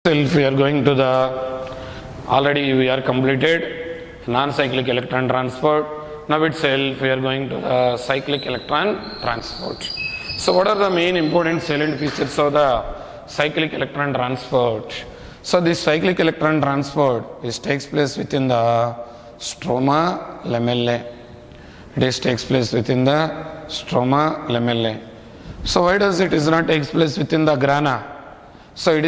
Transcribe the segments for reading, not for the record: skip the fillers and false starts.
If we are going to the already we are completed non-cyclic electron transport. Now itself we are going to the cyclic electron transport. So what are the main important salient features of the cyclic electron transport? So this cyclic electron transport takes place within the stroma lamellae. Takes place within the stroma lamellae. So why does it is not takes place within the grana? So it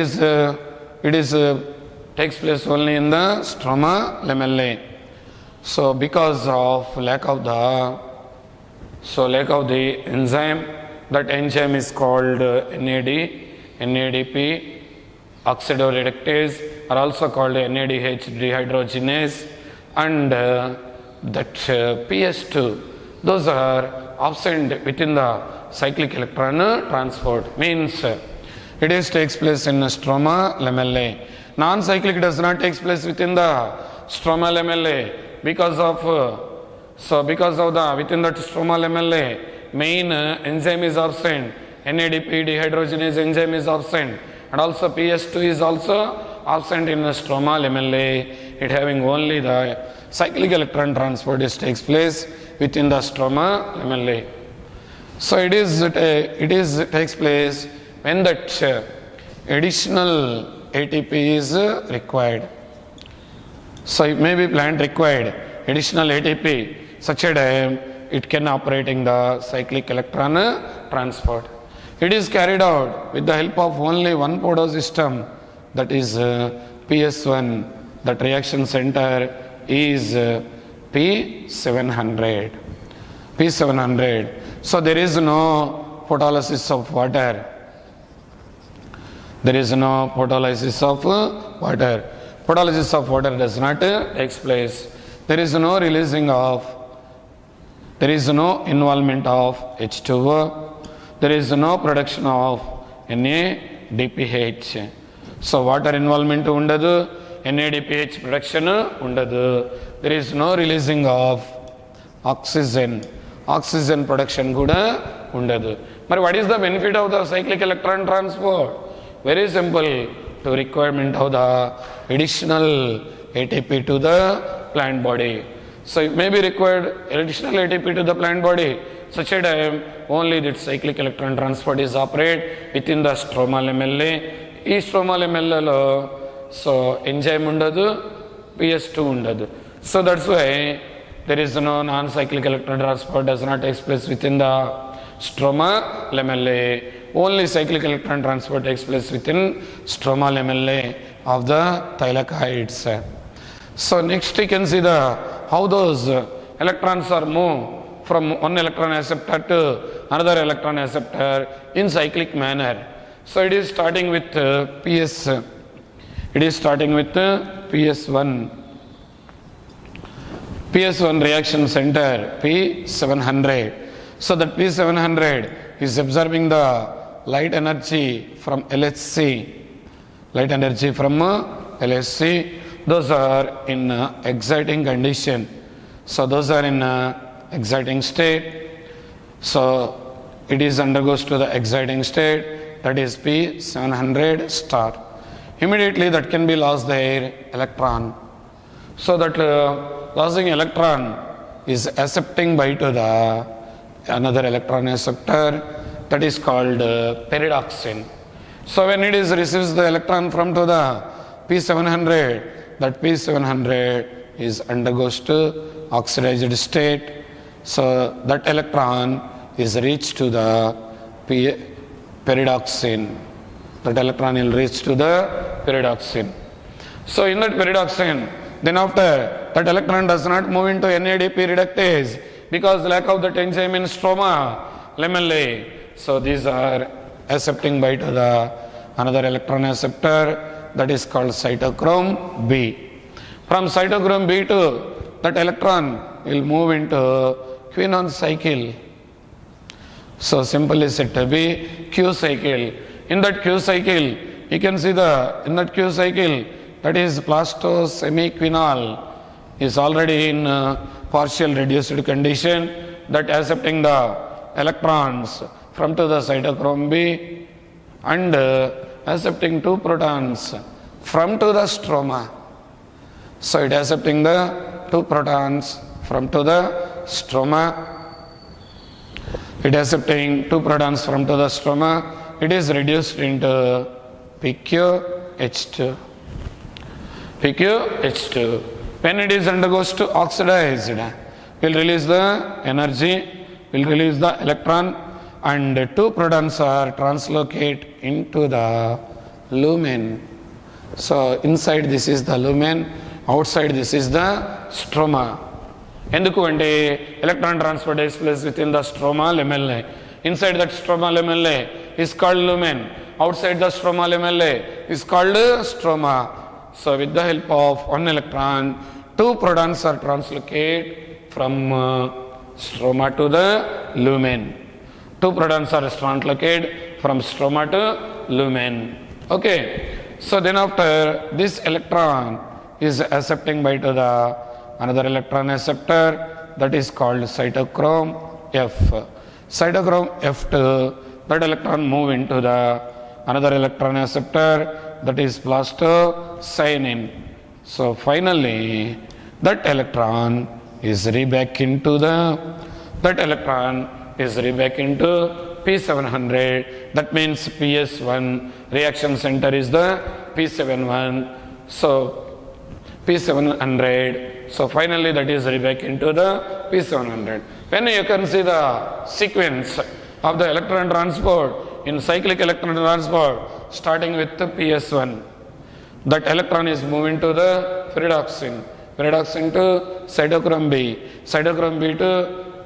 takes place only in the stroma lamellae. So because of lack of the enzyme, that enzyme is called NADP oxidoreductase, or also called NADH dehydrogenase, and that PS2, those are absent within the cyclic electron transport. Means it takes place in stroma lamellae. Non-cyclic does not take place within the stroma lamellae because of the within that stroma lamellae main enzyme is absent. NADP dehydrogenase enzyme is absent, and also PS2 is also absent in the stroma lamellae. It having only the cyclic electron transport takes place within the stroma lamellae. So it takes place when that additional ATP is required. So it may be plant required additional ATP, such a time it can operate in the cyclic electron transport. It is carried out with the help of only one Podo system, that is PS1. That reaction center is P700. So there is no photolysis of water. Photolysis of water does not take place. There is no involvement of H2O. There is no production of NADPH. So water involvement undadu, NADPH production undadu. There is no releasing of oxygen production kuda undadu. But what is the benefit of the cyclic electron transport? Very simple, to requirement of the additional ATP to the plant body. So it may be required additional ATP to the plant body. Such a time only that cyclic electron transport is operate within the stroma lamellae. Ee stroma lamellae so enzyme undadu, PS2 undadu. So that's why there is no non-cyclic electron transport does not take place within the stroma lamellae. Only cyclic electron transport takes place within stroma lamellae of the thylakoids. So next you can see how those electrons are moved from one electron acceptor to another electron acceptor in cyclic manner. So it is starting with PS1. PS1 reaction center P700. So that P700 is absorbing the light energy from LHC. Those are in exciting condition. So those are in exciting state. So it is undergoes to the exciting state, that is P700 star. Immediately that can be lost their electron. So that losing electron is accepting by to the another electron acceptor, that is called pyridoxine. So when it is receives the electron from to the P700, that P700 is undergoes to oxidized state. So that electron is reached to the pyridoxine. That electron will reach to the pyridoxine. So in that pyridoxine, then after that electron does not move into NADP reductase because lack of that enzyme in stroma lamellae. So these are accepting by to the another electron acceptor, that is called cytochrome B. From cytochrome B to that electron will move into Quinone cycle. So simply said to be Q cycle. In that Q cycle, you can see in that Q cycle, that is plastosemiquinol is already in partial reduced condition, that accepting the electrons from to the cytochrome B and accepting two protons from to the stroma. So it is accepting the 2 protons from to the stroma. It is accepting 2 protons from to the stroma. It is reduced into PQH2. PQH2. When it is undergoes to oxidized, will release the energy, will release the electron, and 2 protons are translocate into the lumen. So inside this is the lumen, outside this is the stroma. ఎందుకు అంటే electron transfer takes place within the stroma lamellae. Inside that stroma lamellae is called lumen. Outside the stroma lamellae is called stroma. So with the help of 1 electron, 2 protons are translocate from stroma to the lumen. 2 protons are translocate from stroma to lumen. Okay. So then after this electron is accepting by to the another electron acceptor, that is called cytochrome F. Cytochrome F2, that electron move into the another electron acceptor, that is plastocyanin. So finally that electron is reback into P700. That means PS1 reaction center is the P71. So P700. So finally that is reback into the P700. When you can see the sequence of the electron transport in cyclic electron transport starting with the PS1, that electron is moving to the pyridoxine to cytochrome B, cytochrome B to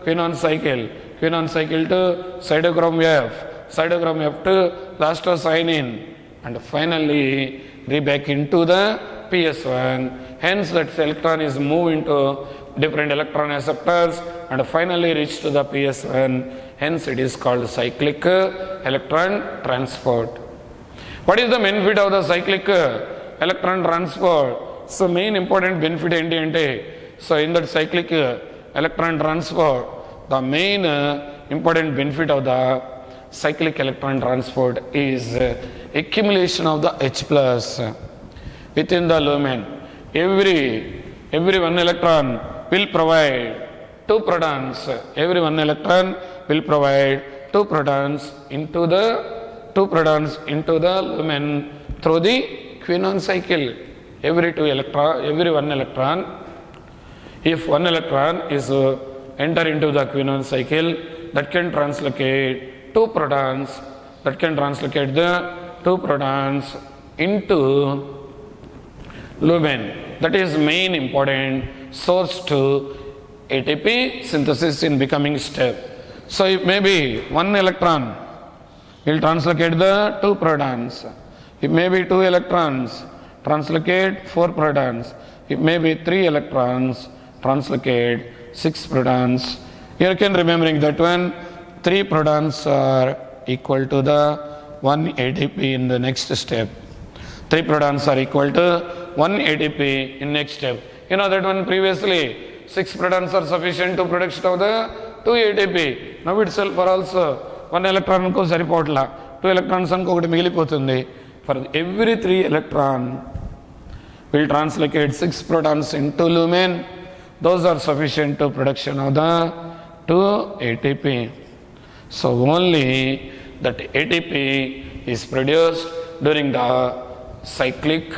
quinone cycle to cytochrome F to plastocyanin, and finally reback into the PS1. Hence that electron is moved into different electron acceptors and finally reach to the PS1. Hence it is called cyclic electron transport. What is the benefit of the cyclic electron transport? So main important benefit enti, so in that cyclic electron transport, the main important benefit of the cyclic electron transport is accumulation of the H plus within the lumen. Every 1 electron will provide 2 protons. Every 1 electron will provide 2 protons into the lumen through the Quinone cycle. Every 1 electron, if 1 electron is enter into the Quinone cycle, that can translocate 2 protons, into lumen. That is main important source to ATP synthesis in becoming step. So if maybe 1 electron will translocate the 2 protons, if maybe 2 electrons translocate 4 protons, if maybe 3 electrons translocate 6 protons. You can remembering that one, 3 protons are equal to the 1 ATP in the next step. 3 protons are equal to 1 ATP in next step. You know that one previously 6 protons are sufficient to production of the 2 ATP. Now itself for also 1 electron ko saripotla, 2 electrons anko okati migilipotundi. For every 3 electron will translocate 6 protons into lumen. Those are sufficient to production of the 2 ATP. So only that ATP is produced during the cyclic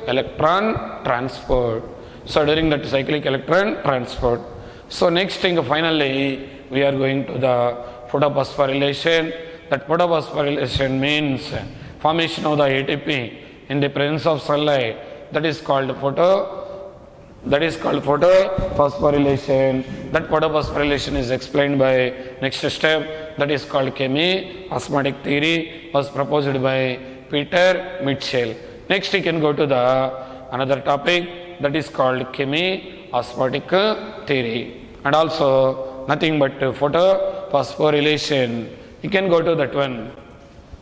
electron transport. So during that cyclic electron transport. So next thing finally we are going to the photophosphorylation. That photophosphorylation means formation of the ATP in the presence of sunlight. That is called photophosphorylation. That photophosphorylation is explained by next step. That is called Chemiosmatic Theory, was proposed by Peter Mitchell. Next we can go to the another topic, that is called Chemiosmatic Theory, and also nothing but photophosphorylation. You can go to that one.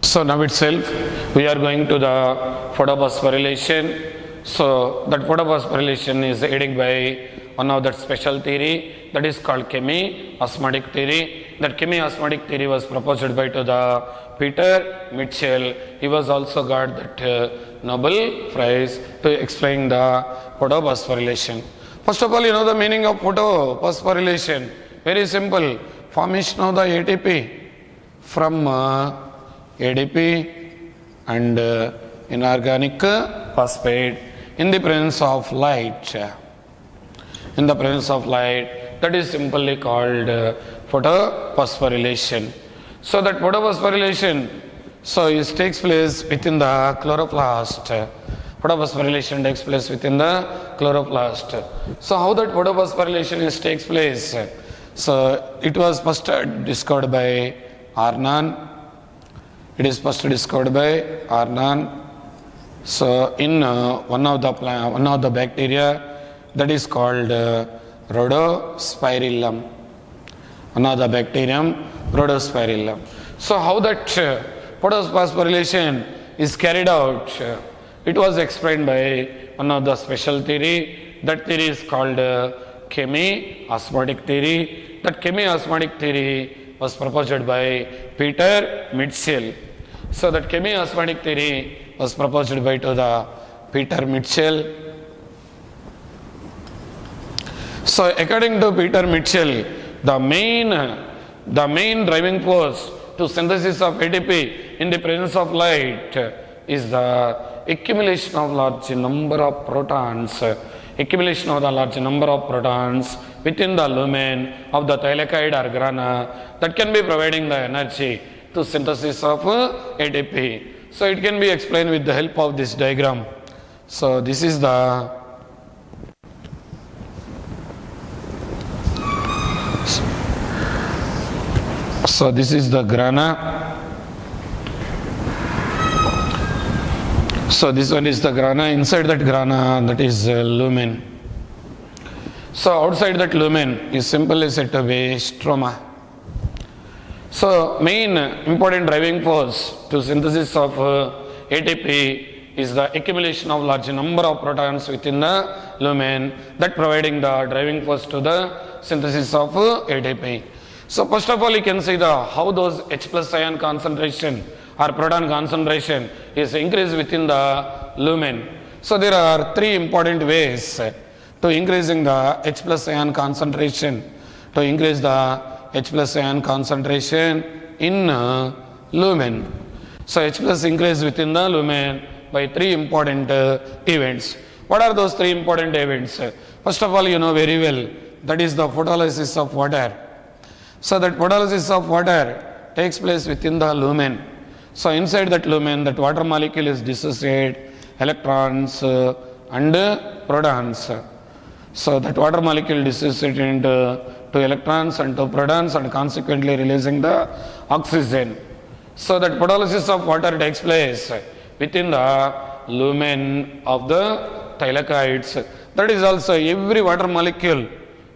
So now itself we are going to the photophosphorylation. So that photophosphorylation is aided by one of that special theory, that is called Chemiosmatic Theory. That Chemiosmatic Theory was proposed by to the Peter Mitchell. He was also got that Nobel Prize to explain the photophosphorylation. First of all, you know the meaning of photophosphorylation. Very simple. Formation of the ATP from ADP and inorganic phosphate in the presence of light. In the presence of light, that is simply called photophosphorylation. So that photophosphorylation takes place within the chloroplast. Photophosphorylation takes place within the chloroplast. So how that photophosphorylation takes place? So it was first discovered by Arnon. It is first discovered by Arnon. So in one of the bacteria that is called Rhodospirillum. One of the bacterium Rhodospirillum. So how that photophosphorylation is carried out? It was explained by one of the special theory. That theory is called Chemiosmatic Theory. That Chemiosmatic Theory was proposed by Peter Mitchell. So that Chemiosmatic Theory was proposed by Peter Mitchell. So according to Peter Mitchell, the main driving force to synthesis of ATP in the presence of light is the accumulation of large number of protons. Accumulation of the large number of protons within the lumen of the thylakoid or grana that can be providing the energy to synthesis of ATP. So it can be explained with the help of this diagram. So this is the grana. So this one is the grana. Inside that grana, that is lumen. So outside that lumen is simply said to be stroma. So main important driving force to synthesis of ATP is the accumulation of large number of protons within the lumen, that providing the driving force to the synthesis of ATP. So first of all, you can see how those H plus ion concentration or proton concentration is increased within the lumen. So there are three important ways to increasing the H plus ion concentration. To increase the H plus ion concentration in lumen. So H plus increase within the lumen by three important events. What are those three important events? First of all, you know very well, that is the photolysis of water. So that photolysis of water takes place within the lumen. So inside that lumen, that water molecule is dissociated electrons and protons. So that water molecule dissociated into two electrons and two protons and consequently releasing the oxygen. So that photolysis of water takes place within the lumen of the thylakoids. That is also every water molecule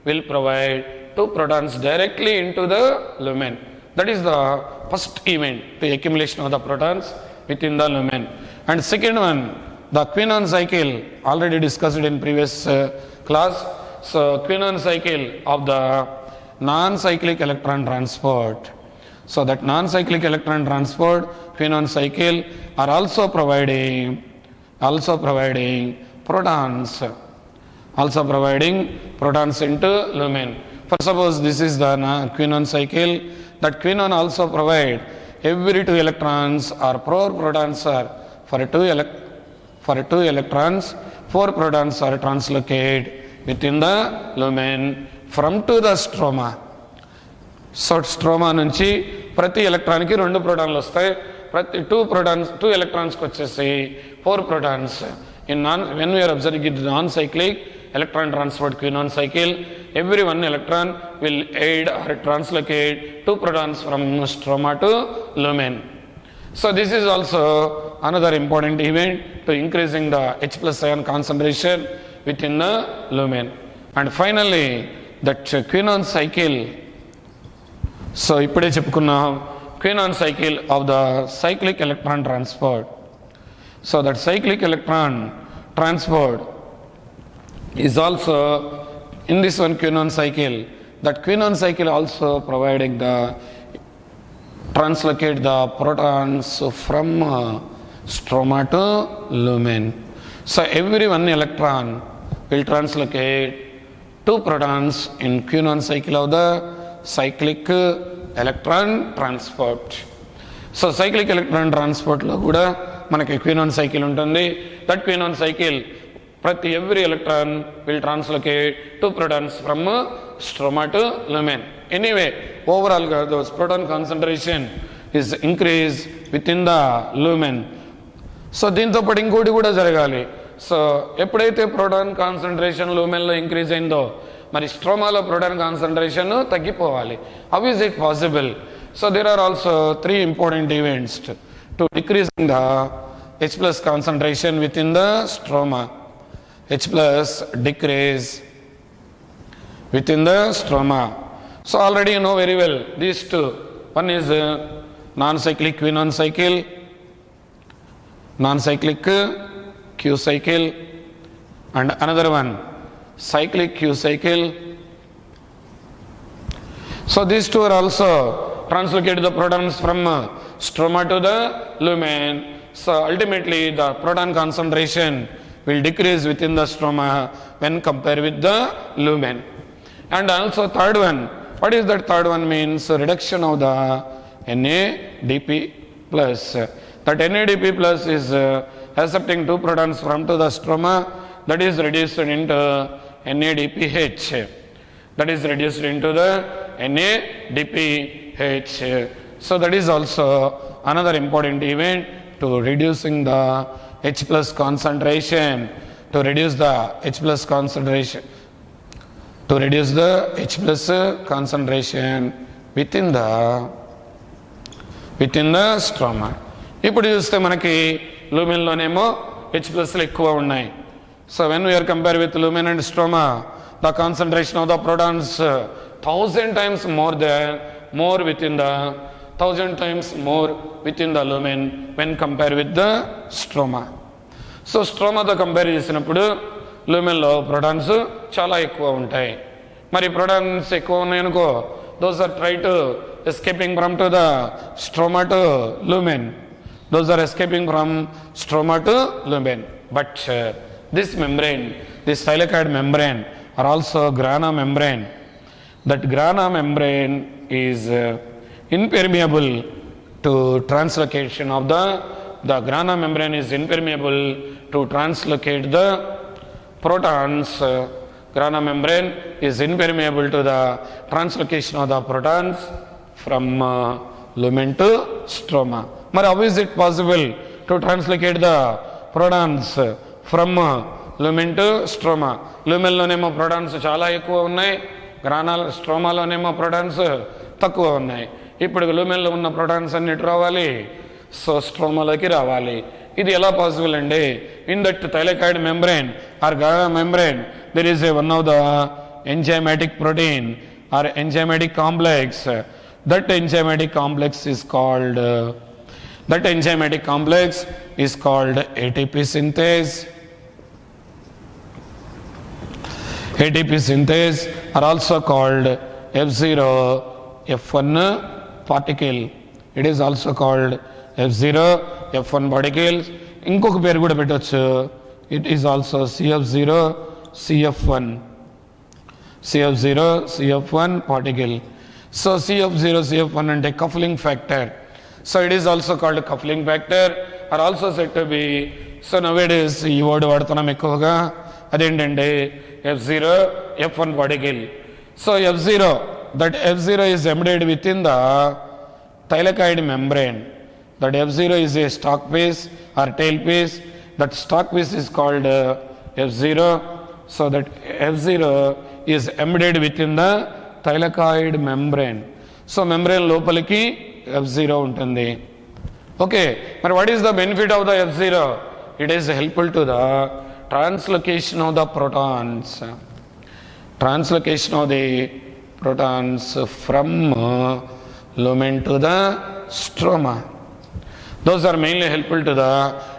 will provide two protons directly into the lumen. That is the first event, the accumulation of the protons within the lumen. And second one, the Quinone cycle, already discussed in previous class. So Quinone cycle of the non-cyclic electron transport. So that non-cyclic electron transport, Quinone cycle are also providing protons. Also providing protons into lumen. For suppose this is the Quinone cycle, that quinone also provide every two electrons or 4 protons are for two electrons, 4 protons are translocated within the lumen from to the stroma. So stroma nunchi prati electron ki 2 protons vastayi, prati 2 electrons ki vachesi 4 protons. When we are observing the non-cyclic electron transport Quinone cycle, every 1 electron will aid or translocate 2 protons from stroma to lumen. So this is also another important event to increasing the H plus ion concentration within the lumen. And finally, that Quinone cycle. So ippade cheppukunnam Quinone cycle of the cyclic electron transport. So that cyclic electron transport is also in this one Quinone cycle. That Quinone cycle also providing the translocate the protons from stroma to lumen. So every one electron will translocate 2 protons in Quinone cycle of the cyclic electron transport. So cyclic electron transport లో కూడా మనకి Quinone cycle ఉంటుంది. That Quinone cycle ప్రతి every electron will translocate 2 protons from stroma to lumen. Anyway, overall గా those proton concentration is increased within the lumen. So దీంతో పాటు ఇంకోటి కూడా జరగాలి. సో ఎప్పుడైతే ప్రోటాన్ కాన్సన్ట్రేషన్ లూమెన్లో ఇంక్రీజ్ అయిందో మరి స్ట్రోమాలో ప్రోటాన్ కాన్సన్ట్రేషన్ తగ్గిపోవాలి. How is it possible? So there are also 3 important events to decreasing the H plus concentration within the stroma. H plus decrease within the stroma. So already you know very well these two. One is non-cyclic Quinone cycle, non-cyclic Q cycle, and another one cyclic Q cycle. So these two are also translocated the protons from stroma to the lumen. So ultimately the proton concentration will decrease within the stroma when compared with the lumen. And also third one, what is that third one means? Reduction of the NADP plus. That NADP plus is accepting 2 protons from to the stroma, that is reduced into NADPH. That is reduced into the NADPH. So that is also another important event to reducing the H plus concentration, to reduce the H plus concentration, to reduce the H plus concentration within the stroma. ఇప్పుడు చూస్తే మనకి లూమెన్లోనేమో H ప్లస్లు ఎక్కువ ఉన్నాయి. So when we are compare with lumen and stroma, the concentration of the protons 1000 times more within the 1000 times more within the lumen when compared with the stroma. So స్ట్రోమాతో compare చేసినప్పుడు లూమెన్లో protons చాలా ఎక్కువ ఉంటాయి. మరి ప్రోటాన్స్ ఎక్కువ ఉన్నాయనుకో, those are try to escaping from to the stroma to lumen. Those are escaping from stroma to lumen. But this membrane, this thylakoid membrane are also grana membrane. That grana membrane is impermeable to translocation of the grana membrane is impermeable to translocate the protons. Grana membrane is impermeable to the translocation of the protons from lumen to stroma. But how is it possible to translocate the protons from lumen to stroma? Lumenలోనేమో protons చాలా ఎక్కువ ఉన్నాయి, స్ట్రోమాలోనేమో protons తక్కువ ఉన్నాయి. ఇప్పుడు లూమెన్లో ఉన్న protons అన్ని రావాలి, so స్ట్రోమాలోకి రావాలి. ఇది ఎలా పాసిబుల్ అండి? In that thylakoid membrane or grana membrane there is one of the enzymatic protein or enzymatic complex. That enzymatic complex is called ATP synthase. ATP synthase are also called F0 F1 particle. It is also called F0 F1 particles. ఇంకొక పేరు కూడా పెట్టొచ్చు. It is also CF0 CF1 particle. So CF0 CF1 అంటే coupling factor. So it is also called coupling factor, are also said to be. So nowadays ఈ word వాడుతున్నాం ఎక్కువగా, అదేంటంటే F0 F1 particle. So F0, that F0 is embedded within the thylakoid membrane. That F0 is a stalk piece or tail piece. That stalk piece is called F0. So that F0 is embedded within the thylakoid membrane. So membrane లోపలికి F0 ఉంటుంది. Okay, but what is the benefit of the F0? It is helpful to the translocation of the protons. Translocation of the protons from lumen to the stroma. Those are mainly helpful to the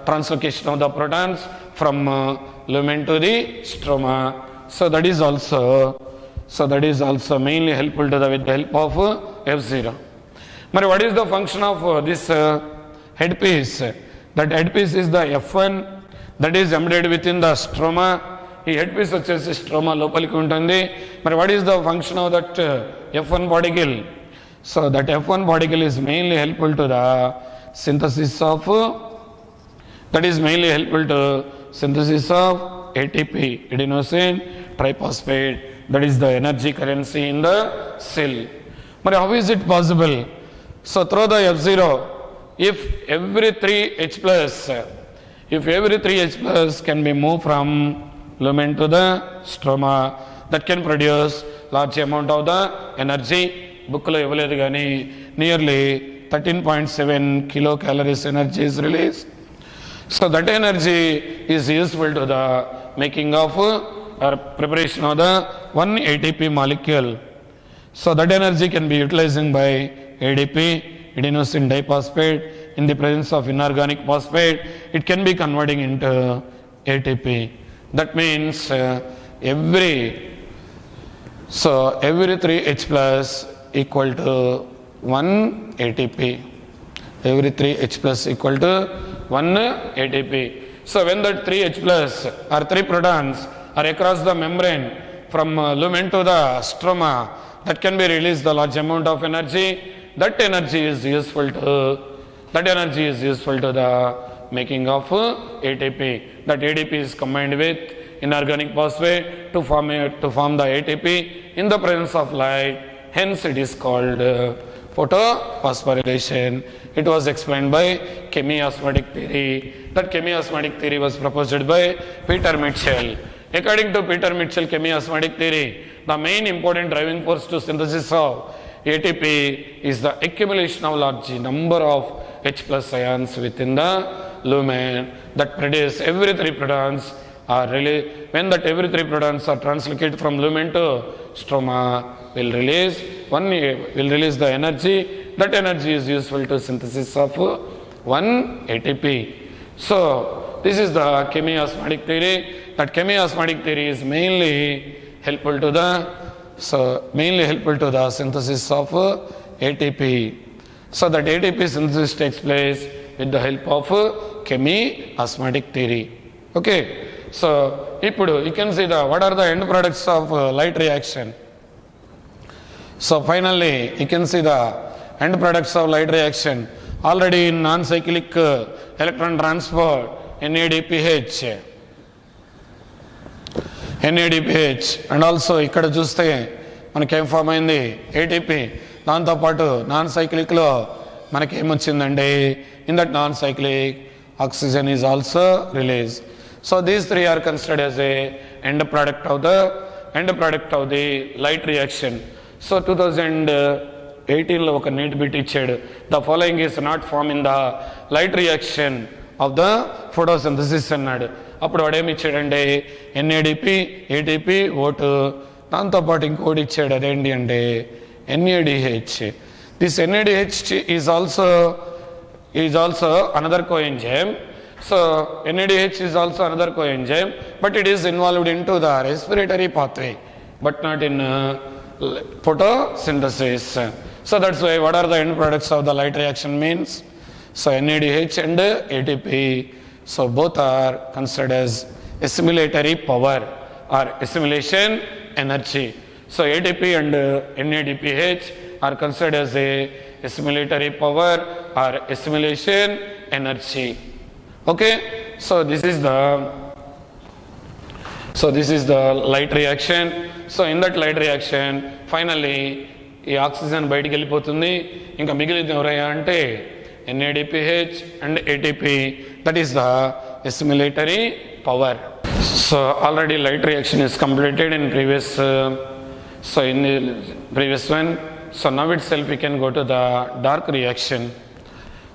translocation of the protons from lumen to the stroma. So that is also mainly helpful to the with the help of F0. But what is the function of this headpiece? That headpiece is the F1 that is embedded within the stroma. ఈ head piece వచ్చేసి stroma లోపలికి ఉంటుంది. మరి what is the function of that F1 particle? So that F1 particle is mainly helpful to the synthesis of ATP, adenosine triphosphate, that is the energy currency in the cell. But how is it possible? So through the F0, if every 3H plus can be moved from lumen to the stroma, that can produce large amount of the energy. Book lo iవ్వలేదు కానీ nearly 13.7 kilocalories energy is released. So that energy is useful to the making of or preparation of the 1 ATP molecule. So that energy can be utilizing by ADP, adenosine diphosphate. In the presence of inorganic phosphate, it can be converting into ATP. That means every 3H plus equal to 1 ATP. Every 3H plus equal to 1 ATP. So when that 3H plus or 3 protons are across the membrane from lumen to the stroma, that can be released the large amount of energy. That energy is useful to the making of ATP. That ADP is combined with inorganic phosphate to form the ATP in the presence of light. Hence it is called photophosphorylation. It was explained by chemiosmatic theory. That chemiosmatic theory was proposed by Peter Mitchell. According to Peter Mitchell chemiosmatic theory, the main important driving force to synthesis of ATP is the accumulation of large number of H plus ions within the lumen that produce every 3 protons are released. When that every 3 protons are translocated from lumen to stroma, will release the energy. That energy is useful to synthesis of 1 ATP. So this is the chemiosmatic theory. That chemiosmatic theory is mainly helpful to the synthesis of ATP. So that ATP synthesis takes place with the help of chemiosmatic theory. Okay. So ఇప్పుడు you can see what are the end products of light reaction. So finally you can see the end products of light reaction. Already in non-cyclic electron transport, NADPH and also ఇక్కడ చూస్తే మనకి ఏం form అయింది ATP. దాంతోపాటు non సైక్లిక్లో మనకి ఏమొచ్చిందండి, in that non cyclic oxygen is also release. So these 3 are considered as a end product of the light reaction. So 2018 లో ఒక నీట్ బిట్ ఇచ్చాడు. The following is not formed in the light reaction of the photosynthesis అన్నాడు. అప్పుడు వాడు ఏమి ఇచ్చాడంటే NADP, ATP, O2, దాంతోపాటు ఇంకోటి ఇచ్చాడు. అదేంటి అంటే NADH. This NADH is also another coenzyme. So NADH is also another coenzyme, but it is involved into the respiratory pathway, but not in photosynthesis. So that's why what are the end products of the light reaction means? So NADH and ATP. So both are considered as assimilatory power or assimilation energy. So ATP and NADPH are considered as a assimilatory power or assimilation energy. Okay, so this is the light reaction. So in that light reaction finally ఈ oxygen బయటికి వెళ్ళిపోతుంది. ఇంకా మిగిలింది ఎవరయ్యా అంటే NADPH and ATP. That is the assimilatory power. So already light reaction is completed in previous one. So now itself we can go to the dark reaction.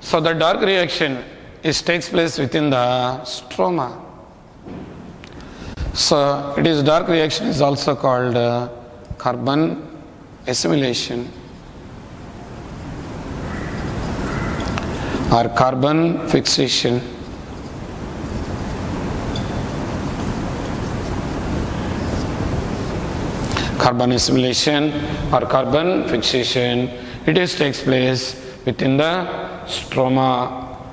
So the dark reaction takes place within the stroma. So it is dark reaction is also called carbon assimilation or carbon fixation. Carbon assimilation or carbon fixation, it takes place within the stroma.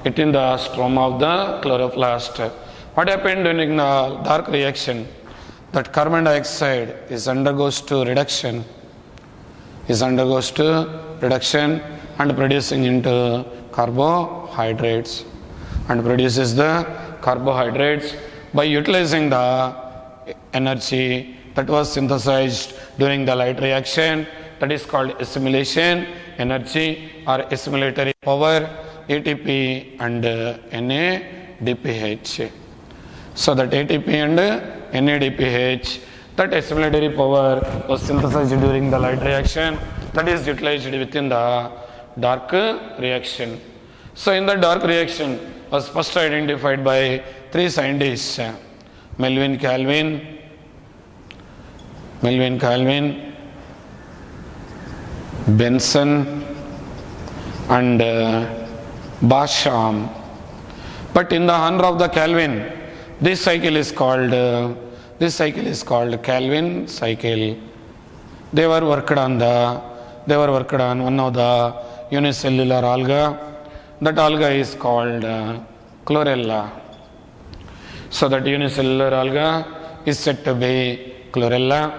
within the stroma of the chloroplast. What happened during the dark reaction? That carbon dioxide undergoes to reduction and producing into carbohydrates, and produces the carbohydrates by utilizing the energy that was synthesized during the light reaction, that is called assimilation energy or assimilatory power, ATP and NADPH. So that ATP and NADPH, that assimilatory power was synthesized during the light reaction, that is utilized within the dark reaction. So in the dark reaction was first identified by three scientists, Melvin Calvin, Benson and Basham. But in the honor of the Calvin, this cycle is called Calvin cycle. They were worked on one of the unicellular alga. That alga is called chlorella. So that unicellular alga is said to be chlorella.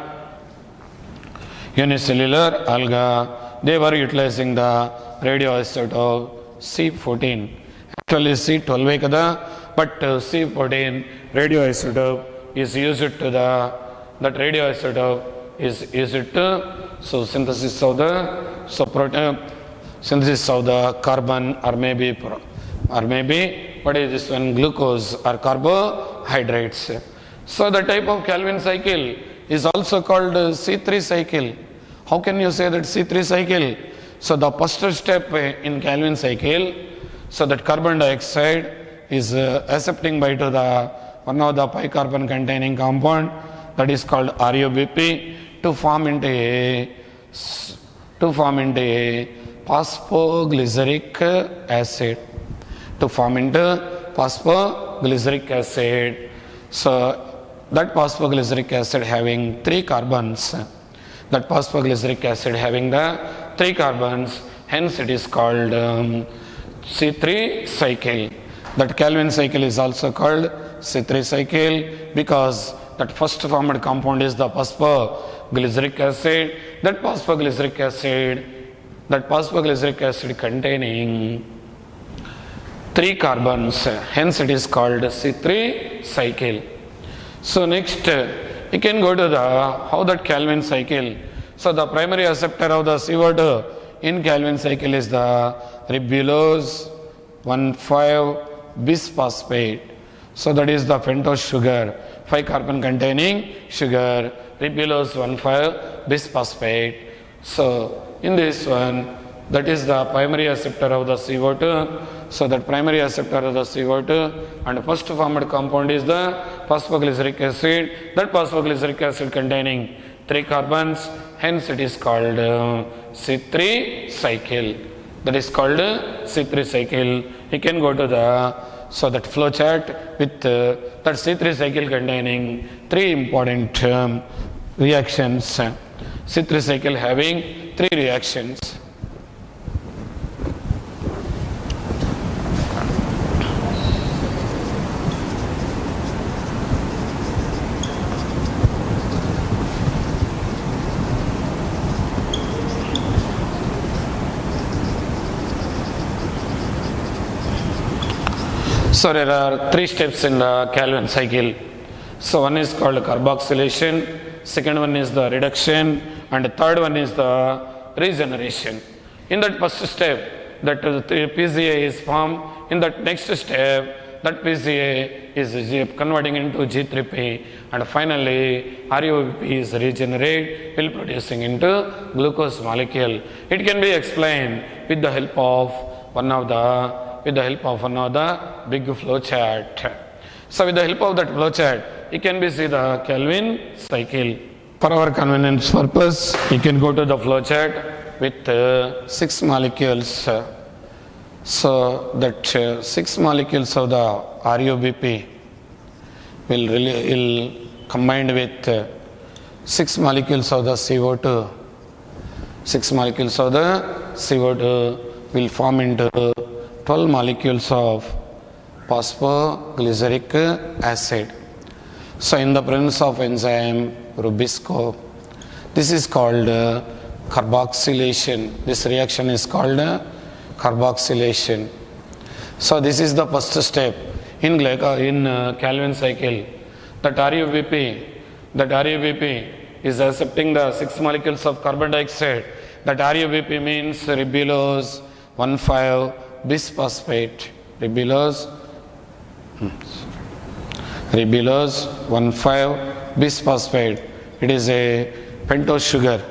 Unicellular alga, they were utilizing the radioisotope C14. Actually C12 kada, but C14 radioisotope is used to that radioisotope is used to synthesis of the carbon or maybe what is this one, glucose or carbohydrates. So the type of Calvin cycle is also called C3 cycle. How can you say that C3 cycle? So the first step in Calvin cycle, so that carbon dioxide is accepting by to the one of the pi carbon containing compound, that is called RUBP, to form into a phosphoglyceric acid. So that phosphoglyceric acid having three carbons, hence it is called C3 cycle. That Calvin cycle is also called C3 cycle because that first formed compound is the phosphoglyceric acid. That phosphoglyceric acid containing three carbons, hence it is called C3 cycle. So next you can go to how that Calvin cycle. So the primary acceptor of the CO2 in Calvin cycle is the ribulose 1,5-bisphosphate. So that is the pentose sugar, 5 carbon containing sugar, ribulose 1,5-bisphosphate. So in this one, that is the primary acceptor of the CO2. So that primary acceptor of the CO2 and first formed compound is the phosphoglyceric acid. That phosphoglyceric acid containing 3 carbons, hence it is called C3 cycle. That is called C3 cycle. You can go to that flow chart with that C3 cycle containing 3 important reactions. C3 cycle having 3 reactions. So there are 3 steps in the Calvin cycle. So one is called carboxylation, second one is the reduction, and the third one is the regeneration. In that first step, that PCA is formed. In that next step, that PCA is converting into G3P, and finally RUBP is regenerated while producing into glucose molecule. It can be explained with the help of one of the big flow chart. So with the help of that flow chart, you can see the Calvin cycle. For our convenience purpose, you can go to the flow chart with 6 molecules. So that 6 molecules of the RUBP will combined with 6 molecules of the CO2. 6 molecules of the CO2 will form into 12 molecules of phosphoglyceric acid. So in the presence of enzyme Rubisco, this is called carboxylation. This reaction is called carboxylation. So this is the first step in Calvin cycle. That RUBP is accepting the 6 molecules of carbon dioxide. That RUBP means ribulose 1,5-bisphosphate. Ribulose 1,5-bisphosphate. It is a pentose sugar.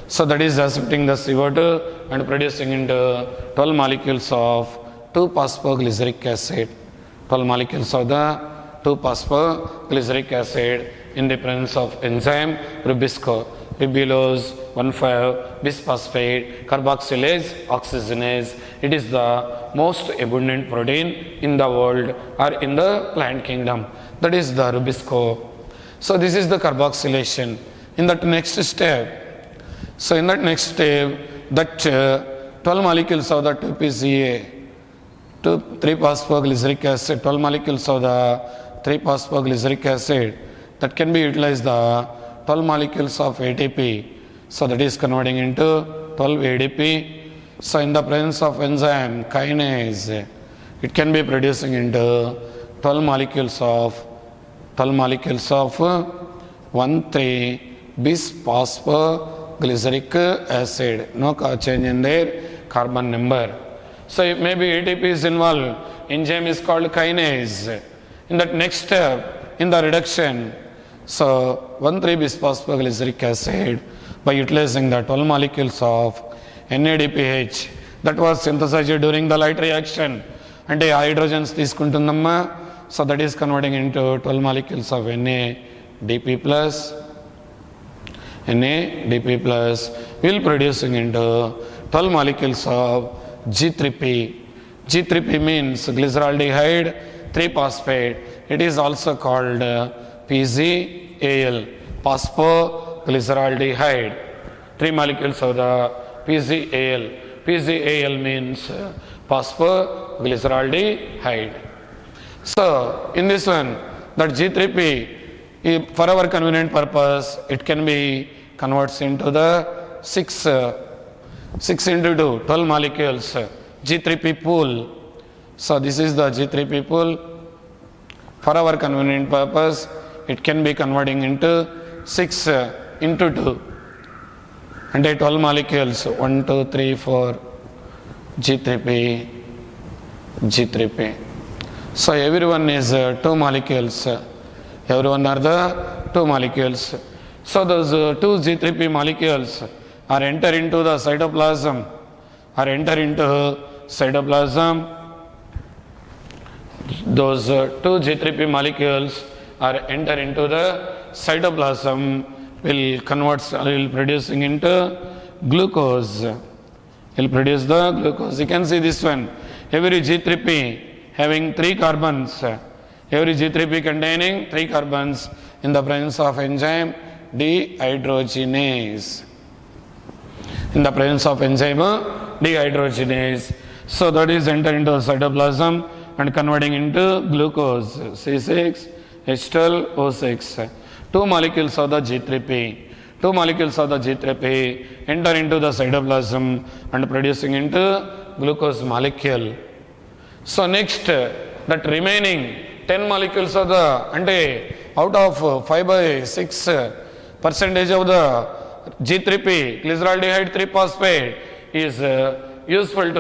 So that is accepting the CO2 and producing into 12 molecules of 2-phosphoglyceric acid. 12 molecules of the 2-phosphoglyceric acid in the presence of enzyme Rubisco. Ribulose 1,5-bisphosphate, carboxylase, oxygenase. It is the most abundant protein in the world or in the plant kingdom. That is the Rubisco. So this is the carboxylation. In that next step, that 12 molecules of the 2-PCA, 3-phosphoglyceric acid, 12 molecules of the 3-phosphoglyceric acid, that can be utilized the 12 molecules of ATP. So that is converting into 12 ADP. So in the presence of enzyme kinase, it can be producing into 12 molecules of 1,3-bisphosphoglyceric acid. No change in their carbon number. So if maybe ATP is involved, enzyme is called kinase. In that next step, in the reduction, so 1,3-bisphosphoglyceric acid, by utilizing the 12 molecules of NADPH that was synthesized during the light reaction, and hydrogens తీసుకుంటుందమ్మా. So that is converting into 12 molecules of NADP plus will producing into 12 molecules of G3P. G3P means glyceraldehyde 3-phosphate. It is also called PGAL, phosphoglyceraldehyde. 3 molecules of the PGAL. PGAL means phosphoglyceraldehyde. So in this one, that G3P, for our convenient purpose, it can be converts into the 6 into 2, 12 molecules, G3P pool. So this is the G3P pool. For our convenient purpose, it can be converting into 6 into 2. And 12 molecules, 1, 2, 3, 4, G3P. So everyone is 2 molecules. Everyone are the 2 molecules. So those 2 G3P molecules are enter into the cytoplasm. Those 2 G3P molecules are enter into the cytoplasm, will producing into glucose. Will produce the glucose. You can see this one. Every G3P having 3 carbons. Every G3P containing 3 carbons in the presence of enzyme dehydrogenase. So that is enter into the cytoplasm and converting into glucose, C6H12O6. 2 molecules of the G3P. 2 molecules of the G3P enter into the cytoplasm and producing into glucose molecule. So next, that remaining 10 molecules of the, out of 5/6 percentage of the G3P, glyceraldehyde 3-phosphate is useful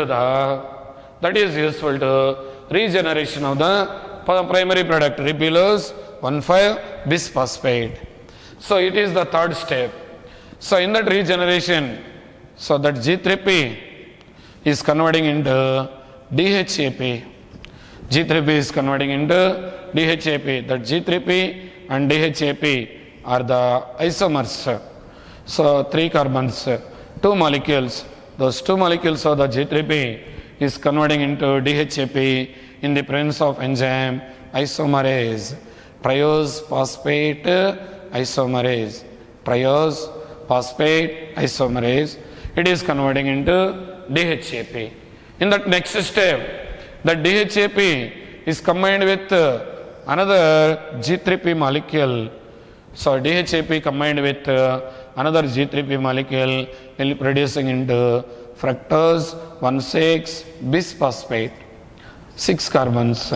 to regeneration of the primary product, ribulose 1,5-bisphosphate. So it is the third step. So in that regeneration, so that G3P is converting into DHAP. G3P is converting into DHAP. That G3P and DHAP are the isomers. So 3 carbons, 2 molecules. Those 2 molecules of the G3P is converting into DHAP in the presence of enzyme isomerase, triose phosphate isomerase. It is converting into DHAP. In that next step, that DHAP is combined with another G3P molecule. So DHAP combined with another G3P molecule will producing into fructose 1,6 bisphosphate. 6 carbons,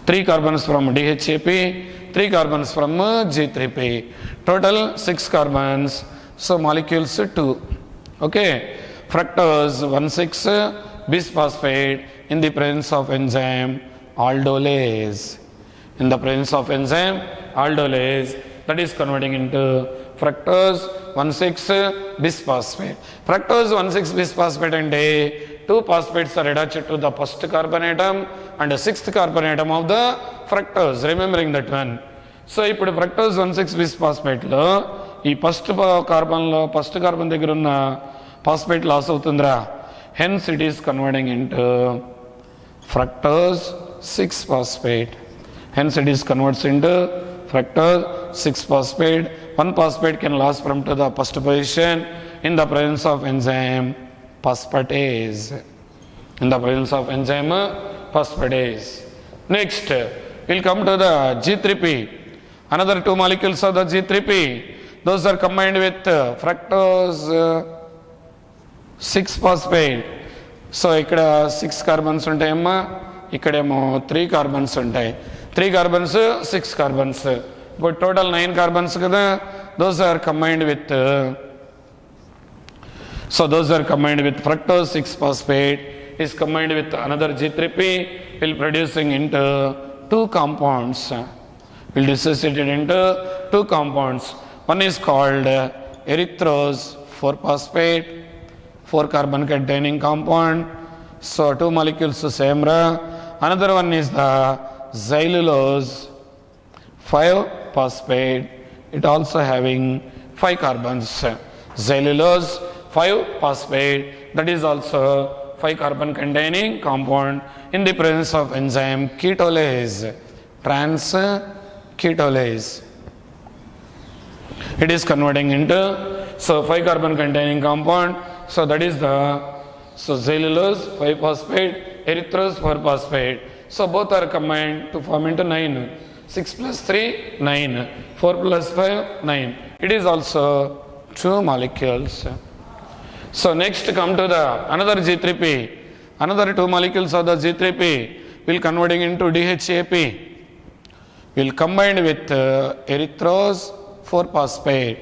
3 carbons from DHAP, 3 carbons from G3P. Total 6 carbons. So molecules 2. Okay. Fructose 1,6 bisphosphate in the presence of enzyme aldolase. In the presence of enzyme aldolase, that is converting into fructose 1,6 bisphosphate. Fructose 1,6 bisphosphate and 2 phosphates are attached to the first carbon atom and the 6th carbon atom of the fructose. Remembering that one. So, ఇప్పుడు fructose 1,6 bisphosphate లో ఈ first carbon దగ్గర ఉన్న phosphate loss అవుతుందిరా. Hence it is converting into fructose 6 phosphate. Hence it is converts into fructose 6 phosphate. 1 phosphate can loss from to the first position in the presence of enzyme phosphatase. In the presence of enzyme phosphatase. Next, we'll come to the G3P. Another 2 molecules of the G3P. Those are combined with fructose 6 phosphate. So ఇక్కడ 6 carbons ఉంటాయమ్మా, ఇక్కడేమో 3 carbons ఉంటాయి. 3 carbons 6 carbons, ఇప్పుడు total 9 carbons కదా. those are combined with fructose 6 phosphate is combined with another G3P, will producing into 2 compounds, will dissociate it into 2 compounds. One is called erythrose 4 phosphate, 4 carbon containing compound. So 2 molecules same ra. Another one is the xylulose 5 phosphate. It also having 5 carbons. Xylulose 5 phosphate, that is also 5 carbon containing compound in the presence of enzyme ketolase, trans ketolase. It is converting into 5 carbon containing compound. So that is the xylulose 5 phosphate, erythrose 4 phosphate. So both are combined to form into 9. 6 plus 3, 9. 4 plus 5, 9. It is also 2 molecules. So next come to the another G3P. Another 2 molecules of the G3P will converting into DHAP. Will combine with erythrose 4 phosphate.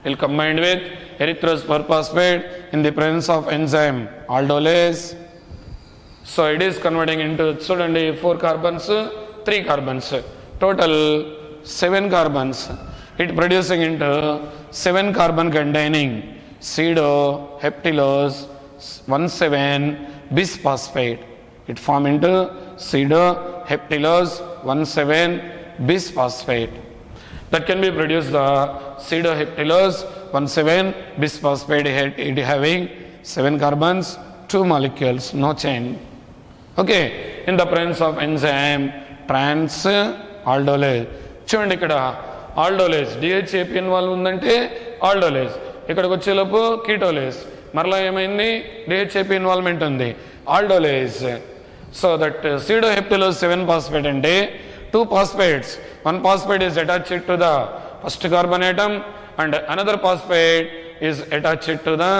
Will combine with erythrose 4 phosphate in the presence of enzyme aldolase. So it is converting into 4 carbons, 3 carbons. Total 7 carbons. It producing into 7 carbon containing pseudoheptylose 1,7 bisphosphate. It form into pseudoheptylose 1,7 bisphosphate. That can be produced the pseudoheptylose 1,7 bisphosphate. It having 7 carbons, 2 molecules, no chain. Okay, in the presence of enzyme trans aldolase. చూడండి ఇక్కడ aldolase DHAP involve ఉందంటే aldolase, ఇక్కడికి వచ్చేలోపు ketolase, మరలా ఏమైంది DHAP involvement ఉంది aldolase. So that pseudoheptylose 7 phosphate అంటే 2 phosphates, 1 phosphate is attached to the first carbon atom and another phosphate is attached to the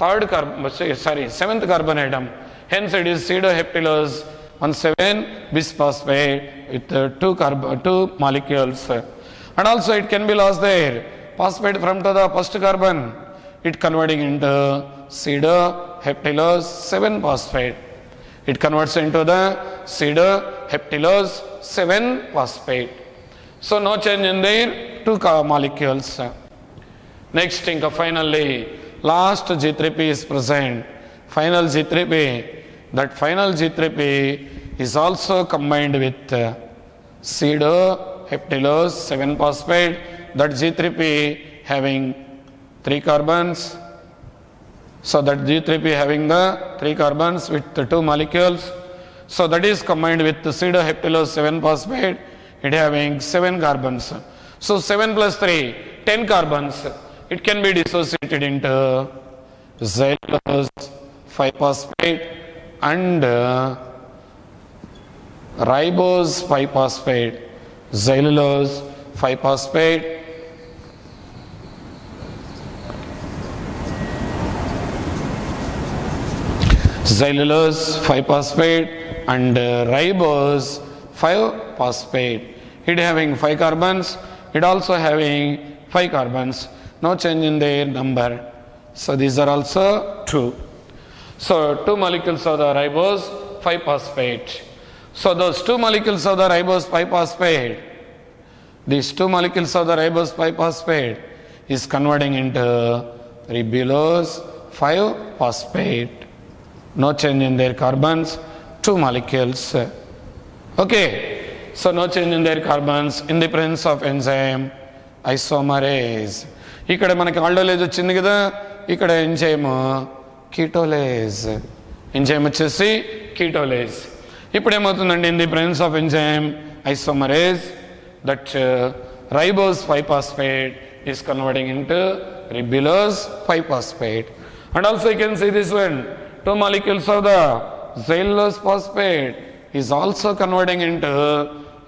7th carbon atom. Hence it is pseudoheptylose 1,7 bisphosphate with 2 molecules. And also it can be lost there, phosphate from to the first carbon, it converting into pseudoheptylose 7 phosphate. It converts into the pseudoheptylose 7 phosphate. So no change in their 2 molecules. Next, finally, last G3P is present. Final G3P. That final G3P is also combined with pseudoheptylose 7 phosphate. That G3P having 3 carbons. So that G3P having the 3 carbons with the 2 molecules. So that is combined with the pseudoheptylose 7 phosphate. It having 7 carbons. So 7 plus 3, 10 carbons. It can be dissociated into xylulose 5 phosphate and ribose 5-phosphate, xylulose 5-phosphate, xylulose 5-phosphate and ribose 5-phosphate. It having 5 carbons, it also having 5 carbons, no change in their number. So these are also true. So 2 molecules of the ribose 5-phosphate. So those 2 molecules of the ribose 5-phosphate, these 2 molecules of the ribose 5-phosphate is converting into ribulose 5-phosphate. No change in their carbons, 2 molecules. Okay, so no change in their carbons in the presence of enzyme isomerase. ఇక్కడ మనకి ఆల్డోలేజ్ వచ్చింది కదా, ఇక్కడ enzyme కీటోలేజ్, enzyme వచ్చేసి కీటోలేజ్. ఇప్పుడు ఏమవుతుందండి, in the presence of enzyme isomerase that ribose 5-phosphate is converting into ribulose 5-phosphate. And also you can see this one, 2 molecules of the xylulose phosphate is also converting into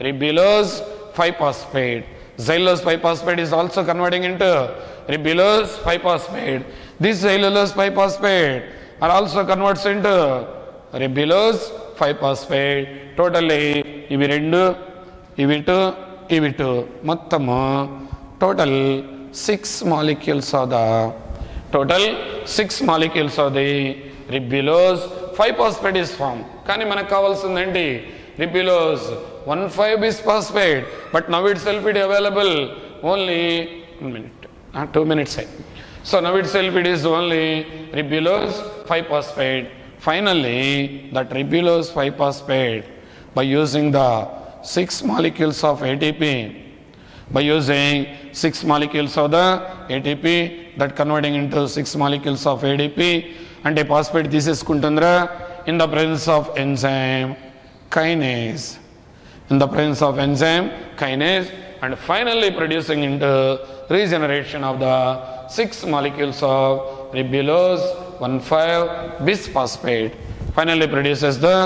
ribulose 5-phosphate. Xylulose 5-phosphate is also converting into ribulose 5-phosphate. This xylulose 5-phosphate are also converts into ribulose 5-phosphate. Totally ఇవి 2, ఇవి 2, ఇవి 2, మొత్తము total 6 molecules of the ribulose 5-phosphate is formed. కానీ మనకు కావాల్సిందేంటి, ribulose 1,5-bisphosphate, but now itself it available only 2 minutes. So now itself it is only ribulose 5-phosphate. Finally, that ribulose 5-phosphate, by using the 6 molecules of ATP, by using 6 molecules of the ATP, that converting into 6 molecules of ADP, and a phosphate తీసేసుకుంటుందిరా in the presence of enzyme kinase. In the presence of enzyme kinase, and finally producing into regeneration of the 6 molecules of ribulose 1,5-bisphosphate. Finally produces the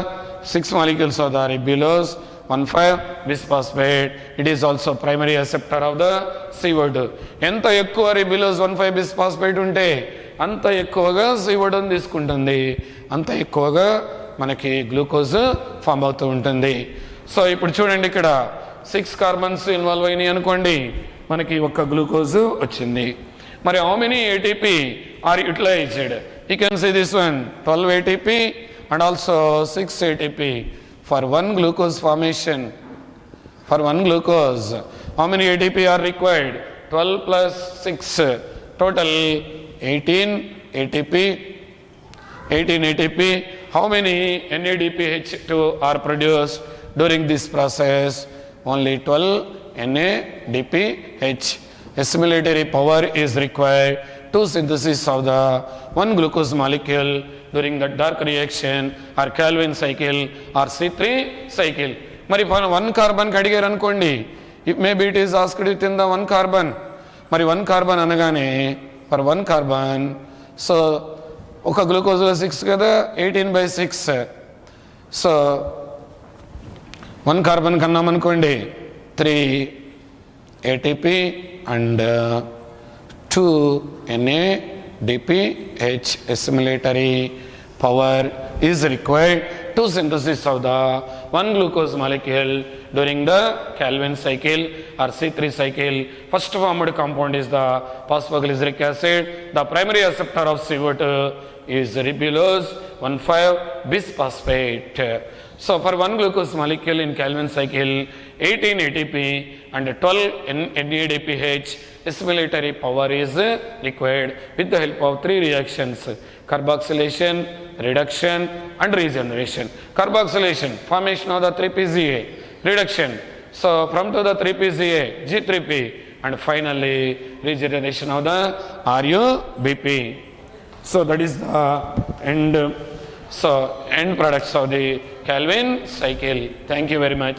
6 molecules of the ribulose 1,5-bisphosphate. It is also primary acceptor of the CO2. ఎంత ఎక్కువ ribulose 1,5-bisphosphate ఉంటే అంత ఎక్కువగా CO2 తీసుకుంటుంది, అంత ఎక్కువగా మనకి glucose form అవుతూ ఉంటుంది. సో ఇప్పుడు చూడండి, ఇక్కడ 6 కార్బన్స్ ఇన్వాల్వ్ అయినాయి అనుకోండి, మనకి ఒక్క గ్లూకోజ్ వచ్చింది. మరి how many ATP are utilized? You can see this one, 12 ATP and also 6 ATP for 1 glucose formation. For 1 glucose, how many ATP are required? 12 plus 6, total 18 ATP. 18 ATP. How many NADPH2 are produced during this process? Only 12 NADPH. Assimilatory power is required to synthesis of the 1 glucose molecule during the dark reaction or Calvin cycle or C3 cycle. మరి 1 carbon అడిగారు అనుకోండి, maybe it is asked with in the 1 carbon. మరి 1 carbon అనగానే for 1 carbon, so ఒక గ్లూకోజ్లో 6 కదా, 18/6. So 1 carbon కన్నామనుకోండి 3 ATP and 2 NADPH. Assimilatory power is required to synthesis of the 1 glucose molecule during the Calvin cycle or C3 cycle. First formed compound is the phosphoglyceric acid. The primary acceptor of CO2 is ribulose 1,5-bisphosphate. So for 1 glucose molecule in Calvin cycle, 18 ATP and 12 NADPH. Assimilatory power is required with the help of 3 reactions: carboxylation, reduction and regeneration. Carboxylation, formation of the 3-PCA, reduction, so from to the 3-PCA, G3P, and finally regeneration of the RUBP. So that is the end products of the Calvin cycle. Thank you very much.